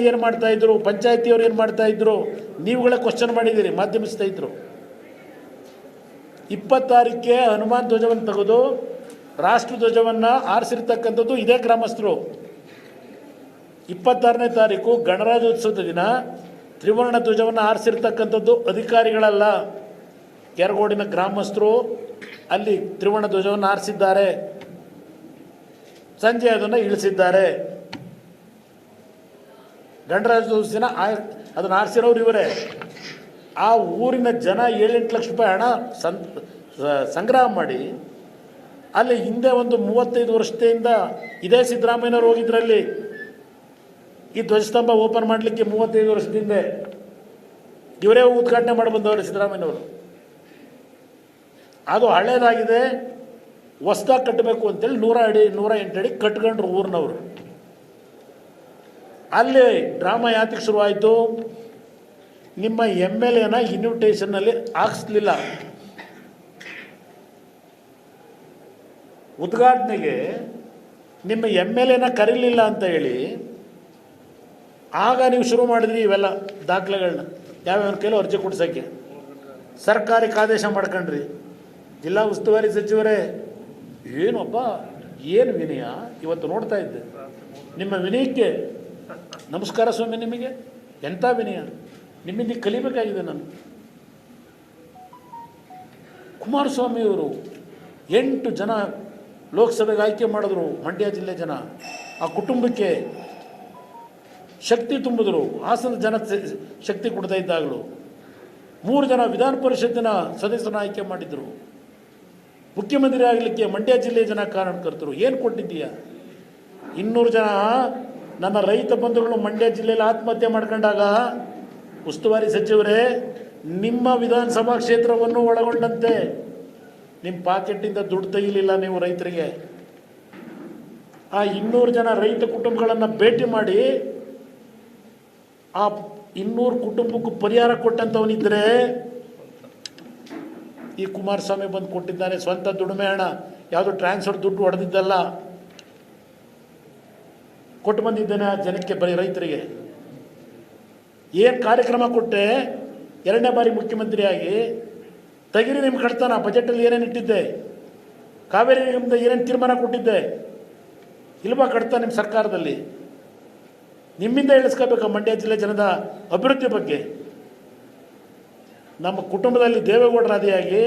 ಏನು ಮಾಡ್ತಾ ಇದ್ರು, ಪಂಚಾಯತಿಯವರು ಏನು ಮಾಡ್ತಾ ಇದ್ರು, ನೀವುಗಳೇ ಕ್ವಶನ್ ಮಾಡಿದ್ದೀರಿ ಮಾಧ್ಯಮ ಸ್ನೇಹಿತರು. 26ಕ್ಕೆ ಹನುಮಾನ್ ಧ್ವಜವನ್ನು ತೆಗೆದು ರಾಷ್ಟ್ರ ಧ್ವಜವನ್ನು ಆರಿಸಿರ್ತಕ್ಕಂಥದ್ದು ಇದೇ ಗ್ರಾಮಸ್ಥರು. 26ನೇ ತಾರೀಕು ಗಣರಾಜ್ಯೋತ್ಸವದ ದಿನ ತ್ರಿವರ್ಣ ಧ್ವಜವನ್ನು ಆರಿಸಿರ್ತಕ್ಕಂಥದ್ದು ಅಧಿಕಾರಿಗಳಲ್ಲ, ಕೆರಗೋಡಿನ ಗ್ರಾಮಸ್ಥರು ಅಲ್ಲಿ ತ್ರಿವರ್ಣ ಧ್ವಜವನ್ನು ಆರಿಸಿದ್ದಾರೆ. ಸಂಜೆ ಅದನ್ನು ಇಳಿಸಿದ್ದಾರೆ. ಗಣರಾಜ್ಯೋತ್ಸವ ದಿನ ಅದನ್ನು ಆರಿಸಿರೋರು ಇವರೇ. ಆ ಊರಿನ ಜನ 7-8 ಲಕ್ಷ ರೂಪಾಯಿ ಹಣ ಸಂಗ್ರಹ ಮಾಡಿ ಅಲ್ಲಿ ಹಿಂದೆ ಒಂದು 35 ವರ್ಷದಿಂದ ಇದೇ ಸಿದ್ದರಾಮಯ್ಯನವರು ಹೋಗಿದ್ರಲ್ಲಿ ಈ ಧ್ವಜಸ್ತಂಭ ಓಪನ್ ಮಾಡಲಿಕ್ಕೆ 35 ವರ್ಷದಿಂದ ಇವರೇ ಉದ್ಘಾಟನೆ ಮಾಡಿ ಬಂದವರು ಸಿದ್ದರಾಮಯ್ಯನವರು. ಅದು ಹಳೇದಾಗಿದೆ, ಹೊಸದಾಗಿ ಕಟ್ಟಬೇಕು ಅಂತೇಳಿ 108 ಅಡಿ ಕಟ್ಕೊಂಡ್ರು ಊರಿನವರು. ಅಲ್ಲಿ ಡ್ರಾಮಾ ಯಾತಕ್ಕೆ ಶುರುವಾಯಿತು? ನಿಮ್ಮ MLAನ ಇನ್ವಿಟೇಷನ್ನಲ್ಲಿ ಹಾಕಿಸ್ಲಿಲ್ಲ. ಉದ್ಘಾಟನೆಗೆ ನಿಮ್ಮ MLAನ ಕರೀಲಿಲ್ಲ ಅಂತ ಹೇಳಿ ಆಗ ನೀವು ಶುರು ಮಾಡಿದ್ರಿ ಇವೆಲ್ಲ ದಾಖಲೆಗಳನ್ನ ಯಾವ್ಯಾವ ಕೈಲೋ ಅರ್ಜಿ ಕೊಡ್ಸೋಕ್ಕೆ ಸರ್ಕಾರಕ್ಕೆ ಆದೇಶ ಮಾಡ್ಕೊಂಡ್ರಿ. ಜಿಲ್ಲಾ ಉಸ್ತುವಾರಿ ಸಚಿವರೇ, ಏನಪ್ಪ ಏನು ವಿನಯ ಇವತ್ತು ನೋಡ್ತಾ ಇದ್ದೆ. ನಿಮ್ಮ ವಿನಯಕ್ಕೆ ನಮಸ್ಕಾರ ಸ್ವಾಮಿ. ನಿಮಗೆ ಎಂಥ ವಿನಯ, ನಿಮ್ಮಿಂದ ಕಲಿಬೇಕಾಗಿದೆ ನಾನು. ಕುಮಾರಸ್ವಾಮಿಯವರು 8 ಜನ ಲೋಕಸಭೆಗೆ ಆಯ್ಕೆ ಮಾಡಿದ್ರು, ಮಂಡ್ಯ ಜಿಲ್ಲೆ ಜನ. ಆ ಕುಟುಂಬಕ್ಕೆ ಶಕ್ತಿ ತುಂಬಿದ್ರು, ಹಾಸನ ಜನ ಶಕ್ತಿ ಕೊಡ್ತಾ ಇದ್ದಾಗಲೂ 3 ಜನ ವಿಧಾನ ಪರಿಷತ್ತಿನ ಸದಸ್ಯರನ್ನ ಆಯ್ಕೆ ಮಾಡಿದ್ರು. ಮುಖ್ಯಮಂತ್ರಿ ಆಗಲಿಕ್ಕೆ ಮಂಡ್ಯ ಜಿಲ್ಲೆಯ ಜನ ಕಾರಣಕರ್ತರು. ಏನು ಕೊಟ್ಟಿದ್ದೀಯಾ? 200 ಜನ ನನ್ನ ರೈತ ಬಂಧುಗಳು ಮಂಡ್ಯ ಜಿಲ್ಲೆಯಲ್ಲಿ ಆತ್ಮಹತ್ಯೆ ಮಾಡ್ಕೊಂಡಾಗ ಉಸ್ತುವಾರಿ ಸಚಿವರೇ, ನಿಮ್ಮ ವಿಧಾನಸಭಾ ಕ್ಷೇತ್ರವನ್ನು ಒಳಗೊಂಡಂತೆ ನಿಮ್ಮ ಪಾಕೆಟ್ಟಿಂದ ದುಡ್ಡು ತೆಗಿಲಿಲ್ಲ ನೀವು ರೈತರಿಗೆ. ಆ 200 ಜನ ರೈತ ಕುಟುಂಬಗಳನ್ನು ಭೇಟಿ ಮಾಡಿ ಆ 200 ಕುಟುಂಬಕ್ಕೂ ಪರಿಹಾರ ಕೊಟ್ಟಂಥವನಿದ್ದರೆ ಈ ಕುಮಾರಸ್ವಾಮಿ ಬಂದು ಕೊಟ್ಟಿದ್ದಾನೆ. ಸ್ವಂತ ದುಡಿಮೆ ಹಣ, ಯಾವುದು ಟ್ರಾನ್ಸ್ಫರ್ ದುಡ್ಡು ಹೊಡೆದಿದ್ದಲ್ಲ, ಕೊಟ್ಟು ಬಂದಿದ್ದೇನೆ ಆ ಜನಕ್ಕೆ, ಬರೀ ರೈತರಿಗೆ. ಏನು ಕಾರ್ಯಕ್ರಮ ಕೊಟ್ಟೆ? 2ನೇ ಬಾರಿ ಮುಖ್ಯಮಂತ್ರಿಯಾಗಿ ತೆಗಿರಿ ನಿಮ್ಮ ಕಡ್ತಾನ. ಬಜೆಟಲ್ಲಿ ಏನೇನು ಇಟ್ಟಿದ್ದೆ? ಕಾವೇರಿ ನಿಗಮದ ಏನೇನು ತೀರ್ಮಾನ ಕೊಟ್ಟಿದ್ದೆ? ಇಲ್ವಾ ಕಡ್ತಾ ನಿಮ್ಮ ಸರ್ಕಾರದಲ್ಲಿ? ನಿಮ್ಮಿಂದ ಹೇಳಿಸ್ಕೋಬೇಕು ಮಂಡ್ಯ ಜಿಲ್ಲೆ ಜನದ ಅಭಿವೃದ್ಧಿ ಬಗ್ಗೆ. ನಮ್ಮ ಕುಟುಂಬದಲ್ಲಿ ದೇವೇಗೌಡರ ಆದಿಯಾಗಿ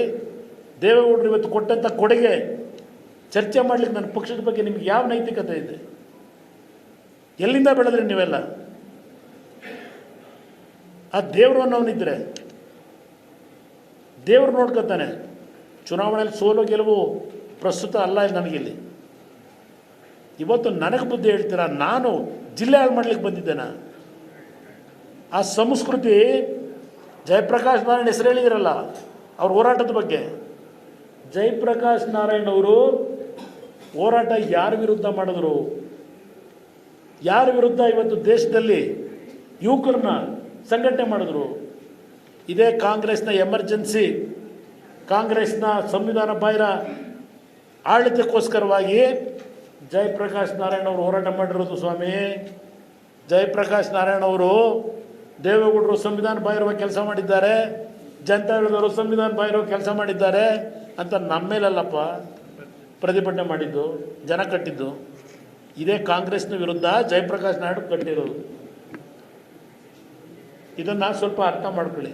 ದೇವೇಗೌಡರು ಇವತ್ತು ಕೊಟ್ಟಂಥ ಕೊಡುಗೆ ಚರ್ಚೆ ಮಾಡಲಿಕ್ಕೆ ನನ್ನ ಪಕ್ಷದ ಬಗ್ಗೆ ನಿಮ್ಗೆ ಯಾವ ನೈತಿಕತೆ ಇದೆ? ಎಲ್ಲಿಂದ ಬೆಳೆದ್ರಿ ನೀವೆಲ್ಲ? ಆ ದೇವರು ಅನ್ನೋನಿದ್ರೆ ದೇವರು ನೋಡ್ಕೊತಾನೆ. ಚುನಾವಣೆಯಲ್ಲಿ ಸೋಲು ಗೆಲುವು ಪ್ರಸ್ತುತ ಅಲ್ಲ ನನಗಿಲ್ಲಿ. ಇವತ್ತು ನನಗೆ ಬುದ್ಧಿ ಹೇಳ್ತೀರಾ? ನಾನು ಜಿಲ್ಲೆ ಹಾಳು ಮಾಡ್ಲಿಕ್ಕೆ ಬಂದಿದ್ದೇನಾ? ಆ ಸಂಸ್ಕೃತಿ ಜಯಪ್ರಕಾಶ್ ನಾರಾಯಣ್ ಹೆಸರು ಹೇಳಿದಿರಲ್ಲ ಅವ್ರ ಹೋರಾಟದ ಬಗ್ಗೆ. ಜಯಪ್ರಕಾಶ್ ನಾರಾಯಣ್ ಅವರು ಹೋರಾಟ ಯಾರ ವಿರುದ್ಧ ಮಾಡಿದ್ರು? ಯಾರ ವಿರುದ್ಧ ಇವತ್ತು ದೇಶದಲ್ಲಿ ಯುವಕರನ್ನ ಸಂಘಟನೆ ಮಾಡಿದ್ರು? ಇದೇ ಕಾಂಗ್ರೆಸ್ನ ಎಮರ್ಜೆನ್ಸಿ, ಕಾಂಗ್ರೆಸ್ನ ಸಂವಿಧಾನ ಬಾಹಿರ ಆಡಳಿತಕ್ಕೋಸ್ಕರವಾಗಿ ಜಯಪ್ರಕಾಶ್ ನಾರಾಯಣ್ ಅವರು ಹೋರಾಟ ಮಾಡಿರೋದು ಸ್ವಾಮಿ. ಜಯಪ್ರಕಾಶ್ ನಾರಾಯಣ್ ಅವರು ದೇವೇಗೌಡರು ಸಂವಿಧಾನ ಬಾಹಿರವಾಗಿ ಕೆಲಸ ಮಾಡಿದ್ದಾರೆ, ಜನತಾದಳದವರು ಸಂವಿಧಾನ ಬಾಹಿರವಾಗಿ ಕೆಲಸ ಮಾಡಿದ್ದಾರೆ ಅಂತ ನಮ್ಮ ಮೇಲಲ್ಲಪ್ಪ ಪ್ರತಿಭಟನೆ ಮಾಡಿದ್ದು, ಜನ ಕಟ್ಟಿದ್ದು. ಇದೇ ಕಾಂಗ್ರೆಸ್ನ ವಿರುದ್ಧ ಜಯಪ್ರಕಾಶ್ ನಾಯ್ಡು ಕಟ್ಟಿರೋದು. ಇದನ್ನು ಸ್ವಲ್ಪ ಅರ್ಥ ಮಾಡ್ಕೊಳ್ಳಿ.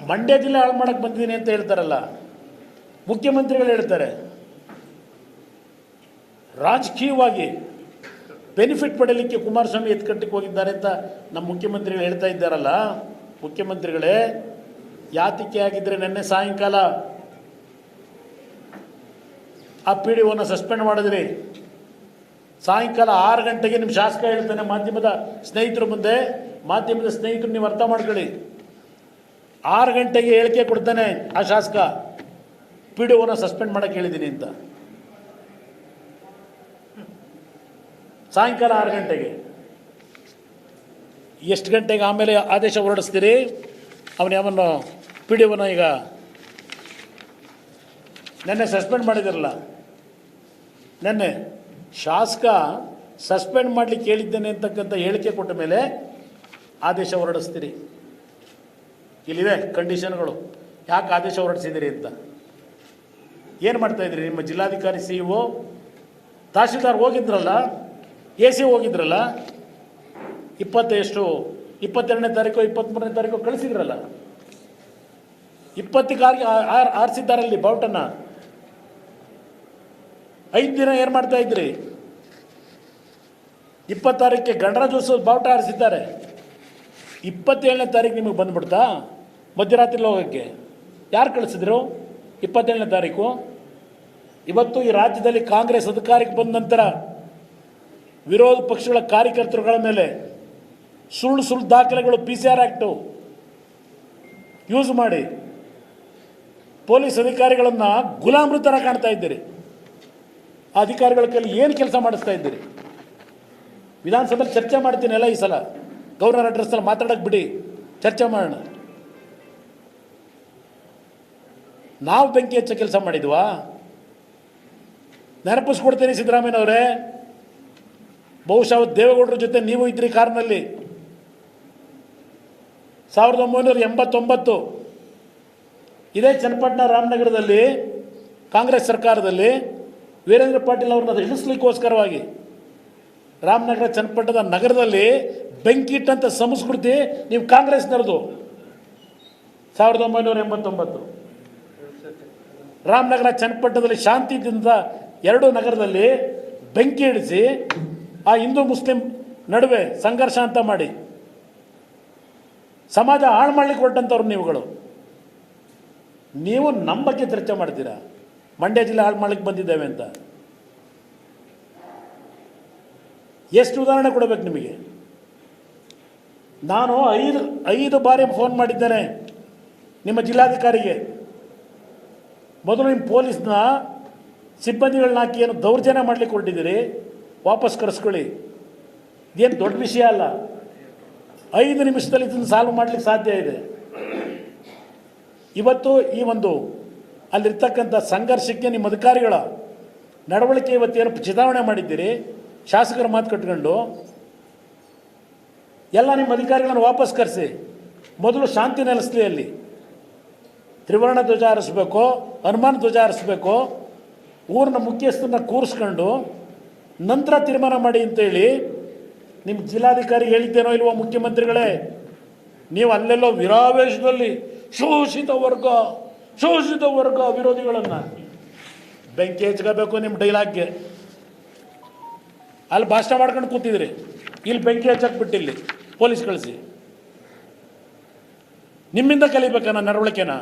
ಮಂಡ್ಯ ಜಿಲ್ಲೆ ಹಾಳು ಮಾಡೋಕ್ಕೆ ಬಂದಿದ್ದೀನಿ ಅಂತ ಹೇಳ್ತಾರಲ್ಲ ಮುಖ್ಯಮಂತ್ರಿಗಳು, ಹೇಳ್ತಾರೆ ರಾಜಕೀಯವಾಗಿ ಬೆನಿಫಿಟ್ ಪಡೆಯಲಿಕ್ಕೆ ಕುಮಾರಸ್ವಾಮಿ ಎತ್ಕಟ್ಟಿಗೆ ಹೋಗಿದ್ದಾರೆ ಅಂತ ನಮ್ಮ ಮುಖ್ಯಮಂತ್ರಿಗಳು ಹೇಳ್ತಾ ಇದ್ದಾರಲ್ಲ. ಮುಖ್ಯಮಂತ್ರಿಗಳೇ, ಯಾತಿಕೆ ಆಗಿದ್ದರೆ ನಿನ್ನೆ ಸಾಯಂಕಾಲ ಆ PDOನ ಸಸ್ಪೆಂಡ್ ಮಾಡಿದ್ರಿ. ಸಾಯಂಕಾಲ 6 ಗಂಟೆಗೆ ನಿಮ್ಮ ಶಾಸಕ ಹೇಳ್ತಾನೆ ಮಾಧ್ಯಮದ ಸ್ನೇಹಿತರ ಮುಂದೆ. ಮಾಧ್ಯಮದ ಸ್ನೇಹಿತರು ನೀವು ಅರ್ಥ ಮಾಡ್ಕೊಳ್ಳಿ, 6 ಗಂಟೆಗೆ ಹೇಳಿಕೆ ಕೊಡ್ತಾನೆ ಆ ಶಾಸಕ, PDOನ ಸಸ್ಪೆಂಡ್ ಮಾಡೋಕ್ಕೆ ಹೇಳಿದ್ದೀನಿ ಅಂತ. ಸಾಯಂಕಾಲ 6 ಗಂಟೆಗೆ. ಎಷ್ಟು ಗಂಟೆಗೆ ಆಮೇಲೆ ಆದೇಶ ಹೊರಡಿಸ್ತೀರಿ? ಅವನು ಯಾವನು PDOನ ಈಗ ನೆನ್ನೆ ಸಸ್ಪೆಂಡ್ ಮಾಡಿದಿರಲ್ಲ, ನೆನ್ನೆ ಶಾಸಕ ಸಸ್ಪೆಂಡ್ ಮಾಡಲಿಕ್ಕೆ ಹೇಳಿದ್ದೇನೆ ಅಂತಕ್ಕಂಥ ಹೇಳಿಕೆ ಕೊಟ್ಟ ಮೇಲೆ ಆದೇಶ ಹೊರಡಿಸ್ತೀರಿ. ಇಲ್ಲಿದೆ ಕಂಡೀಷನ್ಗಳು, ಯಾಕೆ ಆದೇಶ ಹೊರಡಿಸಿದಿರಿ ಅಂತ. ಏನು ಮಾಡ್ತಾಯಿದ್ರಿ? ನಿಮ್ಮ ಜಿಲ್ಲಾಧಿಕಾರಿ CEO ತಹಶೀಲ್ದಾರ್ ಹೋಗಿದ್ರಲ್ಲ, AC ಹೋಗಿದ್ರಲ್ಲ, 22ನೇ ತಾರೀಕು 23ನೇ ತಾರೀಕು ಕಳಿಸಿದ್ರಲ್ಲ, 20ಕ್ಕೆ ಆರಿಸಿದ್ದಾರಲ್ಲಿ ಬಾವುಟನ್ನು. 5 ದಿನ ಏನು ಮಾಡ್ತಾ ಇದ್ರಿ? 20 ಗಣರಾಜ್ಯೋತ್ಸವದ ಬಾವುಟ ಆರಿಸಿದ್ದಾರೆ. 27ನೇ ತಾರೀಕು ನಿಮಗೆ ಬಂದುಬಿಡ್ತಾ ಮಧ್ಯರಾತ್ರಿ ಹೋಗೋಕ್ಕೆ? ಯಾರು ಕಳಿಸಿದ್ರು 27ನೇ ತಾರೀಕು? ಇವತ್ತು ಈ ರಾಜ್ಯದಲ್ಲಿ ಕಾಂಗ್ರೆಸ್ ಅಧಿಕಾರಕ್ಕೆ ಬಂದ ನಂತರ ವಿರೋಧ ಪಕ್ಷಗಳ ಕಾರ್ಯಕರ್ತರುಗಳ ಮೇಲೆ ಸುಳ್ಳು ದಾಖಲೆಗಳು, PCR ಆ್ಯಕ್ಟು ಯೂಸ್ ಮಾಡಿ ಪೊಲೀಸ್ ಅಧಿಕಾರಿಗಳನ್ನು ಗುಲಾಮರ ಥರ ಕಾಣ್ತಾ ಇದ್ದೀರಿ. ಆ ಅಧಿಕಾರಿಗಳ ಕೈಲಿ ಏನು ಕೆಲಸ ಮಾಡಿಸ್ತಾ ಇದ್ದೀರಿ? ವಿಧಾನಸಭೆಯಲ್ಲಿ ಚರ್ಚೆ ಮಾಡ್ತೀನಿ ಎಲ್ಲ. ಈ ಸಲ ಗವರ್ನರ್ ಅಡ್ರೆಸ್ಸಲ್ಲಿ ಮಾತಾಡೋಕ್ಕೆ ಬಿಡಿ, ಚರ್ಚೆ ಮಾಡೋಣ. ನಾವು ಬೆಂಕಿ ಹಚ್ಚೋ ಕೆಲಸ ಮಾಡಿದ್ವಾ? ನೆನಪಿಸ್ಕೊಡ್ತೀನಿ ಸಿದ್ದರಾಮಯ್ಯನವರೇ, ಬಹುಶಃ ದೇವೇಗೌಡರ ಜೊತೆ ನೀವು ಇದ್ರಿ ಕಾರ್ನಲ್ಲಿ. 1989 ಇದೇ ಚನ್ನಪಟ್ಟಣ ರಾಮನಗರದಲ್ಲಿ ಕಾಂಗ್ರೆಸ್ ಸರ್ಕಾರದಲ್ಲಿ ವೀರೇಂದ್ರ ಪಾಟೀಲ್ ಅವ್ರನ್ನ ಇಳಿಸ್ಲಿಕ್ಕೋಸ್ಕರವಾಗಿ ರಾಮನಗರ ಚನ್ನಪಟ್ಟಣದ ನಗರದಲ್ಲಿ ಬೆಂಕಿ ಇಟ್ಟಂಥ ಸಂಸ್ಕೃತಿ ನೀವು ಕಾಂಗ್ರೆಸ್ನವ್ರದು. 1989 ರಾಮನಗರ ಚನ್ನಪಟ್ಟಣದಲ್ಲಿ ಶಾಂತಿಯಿಂದ 2 ನಗರದಲ್ಲಿ ಬೆಂಕಿ ಇಡಿಸಿ ಆ ಹಿಂದೂ ಮುಸ್ಲಿಂ ನಡುವೆ ಸಂಘರ್ಷ ಅಂತ ಮಾಡಿ ಸಮಾಜ ಹಾಳು ಮಾಡಲಿಕ್ಕೆ ಹೊರಟಂಥವ್ರು ನೀವುಗಳು. ನೀವು ನಮ್ಮ ಬಗ್ಗೆ ಚರ್ಚೆ ಮಾಡ್ತೀರಾ, ಮಂಡ್ಯ ಜಿಲ್ಲೆ ಹಾಳು ಮಾಡಲಿಕ್ಕೆ ಬಂದಿದ್ದೇವೆ ಅಂತ. ಎಷ್ಟು ಉದಾಹರಣೆ ಕೊಡಬೇಕು ನಿಮಗೆ? ನಾನು 5 ಬಾರಿ ಫೋನ್ ಮಾಡಿದ್ದೇನೆ ನಿಮ್ಮ ಜಿಲ್ಲಾಧಿಕಾರಿಗೆ. ಮೊದಲು ನಿಮ್ಮ ಪೊಲೀಸ್ನ ಸಿಬ್ಬಂದಿಗಳನ್ನ ಹಾಕಿ ಏನು ದೌರ್ಜನ್ಯ ಮಾಡಲಿಕ್ಕೆ ಹೊರಟಿದ್ದೀರಿ, ವಾಪಸ್ ಕರೆಸ್ಕೊಳ್ಳಿ. ಇದೇನು ದೊಡ್ಡ ವಿಷಯ ಅಲ್ಲ. 5 ನಿಮಿಷದಲ್ಲಿ ಇದನ್ನು ಸಾಲ್ವ್ ಮಾಡಲಿಕ್ಕೆ ಸಾಧ್ಯ ಇದೆ. ಇವತ್ತು ಈ ಒಂದು ಅಲ್ಲಿರ್ತಕ್ಕಂಥ ಸಂಘರ್ಷಕ್ಕೆ ನಿಮ್ಮ ಅಧಿಕಾರಿಗಳ ನಡವಳಿಕೆ ಇವತ್ತೇನು ಚುನಾವಣೆ ಮಾಡಿದ್ದೀರಿ, ಶಾಸಕರ ಮಾತು ಕಟ್ಕೊಂಡು ಎಲ್ಲ ನಿಮ್ಮ ಅಧಿಕಾರಿಗಳನ್ನು ವಾಪಸ್ ಕರೆಸಿ. ಮೊದಲು ಶಾಂತಿ ನೆಲೆಸಲಿ. ಅಲ್ಲಿ ತ್ರಿವರ್ಣ ಧ್ವಜ ಹಾರಿಸ್ಬೇಕು, ಹನುಮಾನ್ ಧ್ವಜ ಹಾರಿಸ್ಬೇಕು, ಊರಿನ ಮುಖ್ಯಸ್ಥರನ್ನ ಕೂರಿಸ್ಕೊಂಡು ನಂತರ ತೀರ್ಮಾನ ಮಾಡಿ ಅಂತೇಳಿ ನಿಮ್ಮ ಜಿಲ್ಲಾಧಿಕಾರಿ ಹೇಳಿದ್ದೇನೋ ಇಲ್ವೋ ಮುಖ್ಯಮಂತ್ರಿಗಳೇ? ನೀವು ಅಲ್ಲೆಲ್ಲೋ ವಿರಾವೇಶದಲ್ಲಿ ಶೋಷಿತ ವರ್ಗ ವಿರೋಧಿಗಳನ್ನು ಬೆಂಕಿ ಹಚ್ಕೋಬೇಕು ನಿಮ್ಮ ಡೈಲಾಗ್ಗೆ. ಅಲ್ಲಿ ಭಾಷಣ ಮಾಡ್ಕೊಂಡು ಕೂತಿದ್ರಿ, ಇಲ್ಲಿ ಬೆಂಕಿ ಹಚ್ಚಕ್ಕೆ ಬಿಟ್ಟಿಲ್ಲಿ ಪೊಲೀಸ್ ಕಳಿಸಿ. ನಿಮ್ಮಿಂದ ಕಲಿಬೇಕನ್ನ ನಡವಳಿಕೆನ?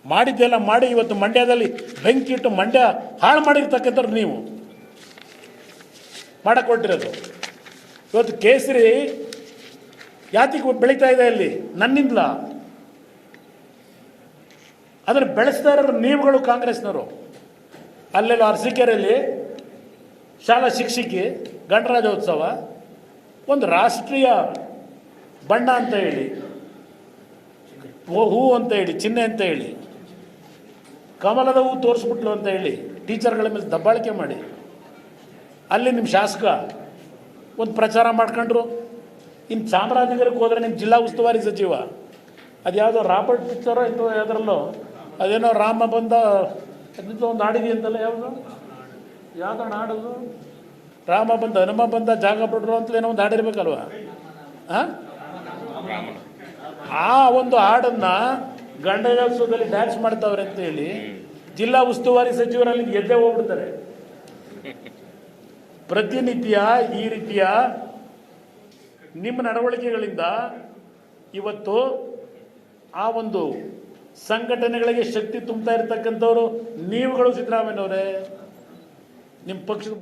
ಮಾಡಿದ್ದೆಲ್ಲ ಮಾಡಿ ಇವತ್ತು ಮಂಡ್ಯದಲ್ಲಿ ಬೆಂಕಿ ಇಟ್ಟು ಮಂಡ್ಯ ಹಾಳು ಮಾಡಿರ್ತಕ್ಕಂಥವ್ರು ನೀವು ಮಾಡಕ್ಕೆ ಹೊರಟಿರೋದು. ಇವತ್ತು ಕೇಸರಿ ಯಾತಿಗೆ ಬೆಳೀತಾ ಇದೆ ಅಲ್ಲಿ ನನ್ನಿಂದಲ. ಅದನ್ನು ಬೆಳೆಸ್ತಾ ಇರೋರು ನೀವುಗಳು ಕಾಂಗ್ರೆಸ್ನವರು. ಅಲ್ಲೆಲ್ಲ ಅರಸೀಕೆರೆಯಲ್ಲಿ ಶಾಲಾ ಶಿಕ್ಷಕಿ ಗಣರಾಜ್ಯೋತ್ಸವ ಒಂದು ರಾಷ್ಟ್ರೀಯ ಬಣ್ಣ ಅಂತ ಹೇಳಿ, ಹೂ ಅಂತ ಹೇಳಿ, ಚಿಹ್ನೆ ಅಂತ ಹೇಳಿ, ಕಮಲದ ಹೂ ತೋರಿಸ್ಬಿಟ್ಲು ಅಂತ ಹೇಳಿ ಟೀಚರ್ಗಳ ಮೇಲೆ ದಬ್ಬಾಳಿಕೆ ಮಾಡಿ ಅಲ್ಲಿ ನಿಮ್ಮ ಶಾಸಕ ಒಂದು ಪ್ರಚಾರ ಮಾಡ್ಕೊಂಡ್ರು. ಇನ್ನು ಚಾಮರಾಜನಗರಕ್ಕೆ ಹೋದರೆ ನಿಮ್ಮ ಜಿಲ್ಲಾ ಉಸ್ತುವಾರಿ ಸಚಿವ ಅದು ಯಾವುದೋ ರಾಬರ್ಟ್ ಪಿಕ್ಚರೋ ಇಂಥ ಯಾವುದ್ರಲ್ಲೋ ಅದೇನೋ ರಾಮ ಬಂದ ಅದಂತ ಒಂದು ಹಾಡಿದೆ ಅಂತಲ್ಲ, ಯಾವುದೋ ಹಾಡೋದು ರಾಮ ಬಂದ ಹನುಮ ಬಂದ ಜಾಗ ಬಿಡ್ರು ಅಂತಲೇನೋ ಒಂದು ಹಾಡಿರ್ಬೇಕಲ್ವ? ಆ ಒಂದು ಹಾಡನ್ನು ಗಣರಾಜ್ಯೋತ್ಸವದಲ್ಲಿ ಡ್ಯಾನ್ಸ್ ಮಾಡ್ತಾವ್ರೆ ಅಂತೇಳಿ ಜಿಲ್ಲಾ ಉಸ್ತುವಾರಿ ಸಚಿವರಲ್ಲಿ ಎದ್ದೇ ಹೋಗ್ಬಿಡ್ತಾರೆ. ಪ್ರತಿನಿತ್ಯ ಈ ರೀತಿಯ ನಿಮ್ಮ ನಡವಳಿಕೆಗಳಿಂದ ಇವತ್ತು ಆ ಒಂದು ಸಂಘಟನೆಗಳಿಗೆ ಶಕ್ತಿ ತುಂಬ್ತಾ ಇರ್ತಕ್ಕಂಥವ್ರು ನೀವುಗಳು ಸಿದ್ದರಾಮಯ್ಯನವರೇ. ನಿಮ್ಮ ಪಕ್ಷದ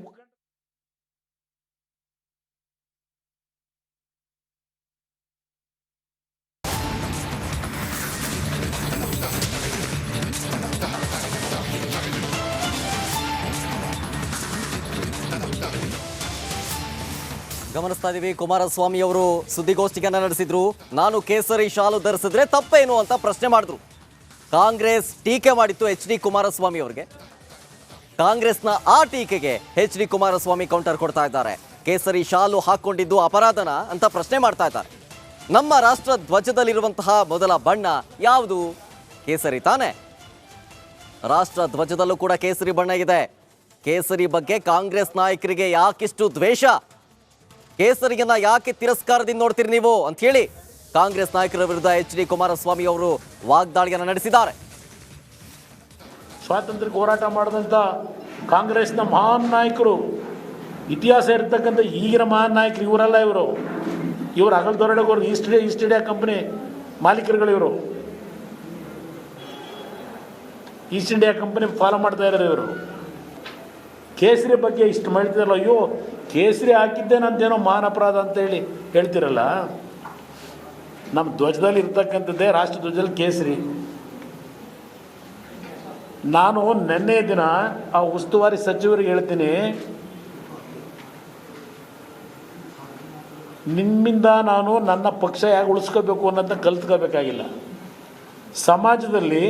ಗಮನಿಸ್ತಾ ಇದೀವಿ. ಕುಮಾರಸ್ವಾಮಿ ಅವರು ಸುದ್ದಿಗೋಷ್ಠಿಯನ್ನು ನಡೆಸಿದ್ರು. ನಾನು ಕೇಸರಿ ಶಾಲು ಧರಿಸಿದ್ರೆ ತಪ್ಪೇನು ಅಂತ ಪ್ರಶ್ನೆ ಮಾಡಿದ್ರು. ಕಾಂಗ್ರೆಸ್ ಟೀಕೆ ಮಾಡಿತ್ತು HD ಕುಮಾರಸ್ವಾಮಿ ಅವರಿಗೆ. ಕಾಂಗ್ರೆಸ್ನ ಆ ಟೀಕೆಗೆ ಎಚ್ ಡಿ ಕುಮಾರಸ್ವಾಮಿ ಕೌಂಟರ್ ಕೊಡ್ತಾ ಇದ್ದಾರೆ. ಕೇಸರಿ ಶಾಲು ಹಾಕೊಂಡಿದ್ದು ಅಪರಾಧನ ಅಂತ ಪ್ರಶ್ನೆ ಮಾಡ್ತಾ ಇದ್ದಾರೆ. ನಮ್ಮ ರಾಷ್ಟ್ರ ಧ್ವಜದಲ್ಲಿರುವಂತಹ ಮೊದಲ ಬಣ್ಣ ಯಾವುದು? ಕೇಸರಿ ತಾನೆ. ರಾಷ್ಟ್ರ ಧ್ವಜದಲ್ಲೂ ಕೂಡ ಕೇಸರಿ ಬಣ್ಣ ಇದೆ. ಕೇಸರಿ ಬಗ್ಗೆ ಕಾಂಗ್ರೆಸ್ ನಾಯಕರಿಗೆ ಯಾಕಿಷ್ಟು ದ್ವೇಷ? ಕೇಸರಿಯನ್ನ ಯಾಕೆ ತಿರಸ್ಕಾರದಿಂದ ನೋಡ್ತೀರಿ ನೀವು ಅಂತ ಹೇಳಿ ಕಾಂಗ್ರೆಸ್ ನಾಯಕರ ವಿರುದ್ಧ ಎಚ್ ಡಿ ಕುಮಾರಸ್ವಾಮಿ ಅವರು ವಾಗ್ದಾಳಿಯನ್ನು ನಡೆಸಿದ್ದಾರೆ. ಸ್ವಾತಂತ್ರ್ಯಕ್ಕೆ ಹೋರಾಟ ಮಾಡಿದಂಥ ಕಾಂಗ್ರೆಸ್ನ ಮಹಾನ್ ನಾಯಕರು, ಇತಿಹಾಸ ಇರತಕ್ಕಂಥ ಈಗಿನ ಮಹಾನ್ ನಾಯಕರು ಇವರಲ್ಲ. ಇವರು ಅಗಲದೊರಡೆಗೋರು ಈಸ್ಟ್ ಇಂಡಿಯಾ ಕಂಪನಿ ಮಾಲೀಕರುಗಳು. ಇವರು ಈಸ್ಟ್ ಇಂಡಿಯಾ ಕಂಪನಿ ಫಾಲೋ ಮಾಡ್ತಾ ಇದ್ದಾರೆ. ಇವರು ಕೇಸರಿ ಬಗ್ಗೆ ಇಷ್ಟು ಮಾಡ್ತಿರಲ್ಲ, ಅಯ್ಯೋ ಕೇಸರಿ ಹಾಕಿದ್ದೆ ನಂದೇನೋ ಮಹಾನ್ ಅಪರಾಧ ಅಂತ ಹೇಳಿ ಹೇಳ್ತಿರಲ್ಲ. ನಮ್ಮ ಧ್ವಜದಲ್ಲಿ ಇರ್ತಕ್ಕಂಥದ್ದೇ ರಾಷ್ಟ್ರ ಧ್ವಜದಲ್ಲಿ ಕೇಸರಿ. ನಾನು ನಿನ್ನೆ ದಿನ ಆ ಉಸ್ತುವಾರಿ ಸಚಿವರಿಗೆ ಹೇಳ್ತೀನಿ, ನಿಮ್ಮಿಂದ ನಾನು ನನ್ನ ಪಕ್ಷ ಹೇಗೆ ಉಳಿಸ್ಕೋಬೇಕು ಅನ್ನೋದನ್ನ ಕಲ್ತ್ಕೋಬೇಕಾಗಿಲ್ಲ. ಸಮಾಜದಲ್ಲಿ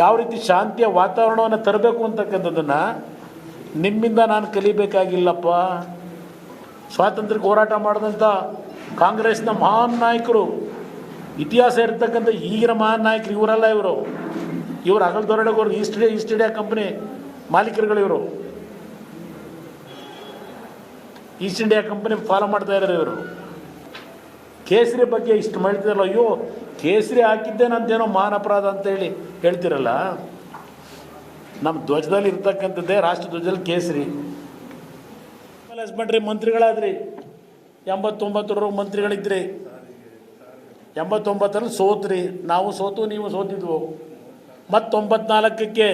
ಯಾವ ರೀತಿ ಶಾಂತಿಯ ವಾತಾವರಣವನ್ನು ತರಬೇಕು ಅಂತಕ್ಕಂಥದ್ದನ್ನು ನಿಮ್ಮಿಂದ ನಾನು ಕಲಿಬೇಕಾಗಿಲ್ಲಪ್ಪ. ಸ್ವಾತಂತ್ರ್ಯಕ್ಕೆ ಹೋರಾಟ ಮಾಡಿದಂಥ ಕಾಂಗ್ರೆಸ್ನ ಮಹಾನ್ ನಾಯಕರು, ಇತಿಹಾಸ ಇರತಕ್ಕಂಥ ಈಗಿನ ಮಹಾನ್ ನಾಯಕರು ಇವರಲ್ಲ. ಇವರು ಅಗಲದೊರಡೆಗೋರು ಈಸ್ಟ್ ಇಂಡಿಯಾ ಕಂಪನಿ ಮಾಲೀಕರುಗಳು. ಇವರು ಈಸ್ಟ್ ಇಂಡಿಯಾ ಕಂಪನಿ ಫಾಲೋ ಮಾಡ್ತಾ ಇದ್ದಾರೆ. ಇವರು ಕೇಸರಿ ಬಗ್ಗೆ ಇಷ್ಟು ಮಾಡ್ತಿರಲ್ಲ, ಅಯ್ಯೋ ಕೇಸರಿ ಹಾಕಿದ್ದೆ ನಂದೇನೋ ಮಹಾನ್ ಅಪರಾಧ ಅಂತ ಹೇಳಿ ಹೇಳ್ತಿರಲ್ಲ. ನಮ್ಮ ಧ್ವಜದಲ್ಲಿ ಇರ್ತಕ್ಕಂಥದ್ದೇ ರಾಷ್ಟ್ರ ಧ್ವಜದಲ್ಲಿ ಕೇಸರಿ. ಮಾಡ್ರಿ, ಮಂತ್ರಿಗಳಾದ್ರಿ, 89 ಮಂತ್ರಿಗಳಿದ್ರಿ. 89ರಲ್ಲಿ ಸೋತ್ರಿ, ನಾವು ಸೋತು ನೀವು ಸೋತಿದ್ವು. ಮತ್ತು 94ಕ್ಕೆ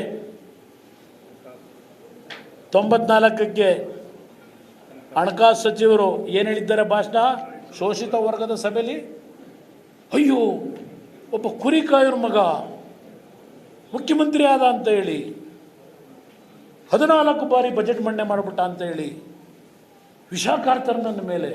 ಹಣಕಾಸು ಸಚಿವರು ಏನು ಹೇಳಿದ್ದಾರೆ ಭಾಷಣ ಶೋಷಿತ ವರ್ಗದ ಸಭೆಯಲ್ಲಿ? ಅಯ್ಯೋ ಒಬ್ಬ ಕುರಿಕಾಯರ ಮಗ ಮುಖ್ಯಮಂತ್ರಿ ಆದ ಅಂತ ಹೇಳಿ 14 ಬಾರಿ ಬಜೆಟ್ ಮಂಡನೆ ಮಾಡಿಬಿಟ್ಟ ಅಂತ ಹೇಳಿ ವಿಷ ಕಾರ್ತಾರೆ ನನ್ನ ಮೇಲೆ.